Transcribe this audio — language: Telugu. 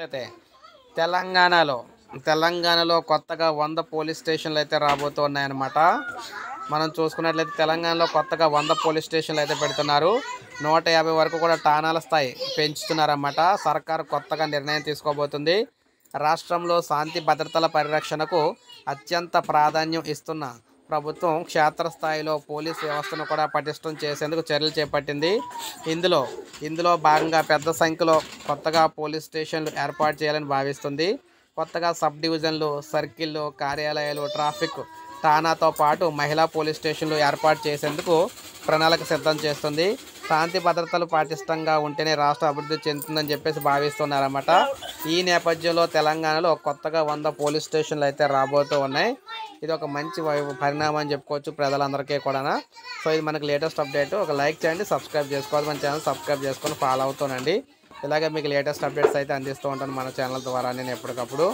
అయితే తెలంగాణలో కొత్తగా 100 పోలీస్ స్టేషన్లు అయితే రాబోతున్నాయన్నమాట. మనం చూసుకున్నట్లయితే తెలంగాణలో కొత్తగా 100 పోలీస్ స్టేషన్లు అయితే పెడుతున్నారు. 150 వరకు కూడా ఠాణాల స్థాయి పెంచుతున్నారన్నమాట. సర్కారు కొత్తగా నిర్ణయం తీసుకోబోతుంది. రాష్ట్రంలో శాంతి భద్రతల పరిరక్షణకు అత్యంత ప్రాధాన్యం ఇస్తున్న ప్రభుత్వం క్షేత్రస్థాయిలో పోలీస్ వ్యవస్థను కూడా పటిష్టం చేసేందుకు చర్యలు చేపట్టింది. ఇందులో భాగంగా పెద్ద సంఖ్యలో కొత్తగా పోలీస్ స్టేషన్లు ఏర్పాటు చేయాలని భావిస్తుంది. కొత్తగా సబ్ డివిజన్లు, సర్కిళ్ళు, కార్యాలయాలు, ట్రాఫిక్ ఠాణాతో పాటు మహిళా పోలీస్ స్టేషన్లు ఏర్పాటు చేసేందుకు ప్రణాళిక సిద్ధం చేస్తుంది. శాంతి భద్రతలు పటిష్టంగా ఉంటేనే రాష్ట్రం అభివృద్ధి చెందుతుందని చెప్పేసి భావిస్తున్నారన్నమాట. ఈ నేపథ్యంలో తెలంగాణలో కొత్తగా 100 పోలీస్ స్టేషన్లు అయితే రాబోతూ ఉన్నాయి. ఇది ఒక మంచి పరిణామం అని చెప్పుకోవచ్చు ప్రజలందరికీ కూడా. సో ఇది మనకు లేటెస్ట్ అప్డేట్. ఒక లైక్ చేయండి, సబ్స్క్రైబ్ చేసుకోవాలి. మన ఛానల్ సబ్స్క్రైబ్ చేసుకొని ఫాలో అవుతానండి. ఇలాగే మీకు లేటెస్ట్ అప్డేట్స్ అయితే అందిస్తూ ఉంటాను మన ఛానల్ ద్వారా నేను ఎప్పటికప్పుడు.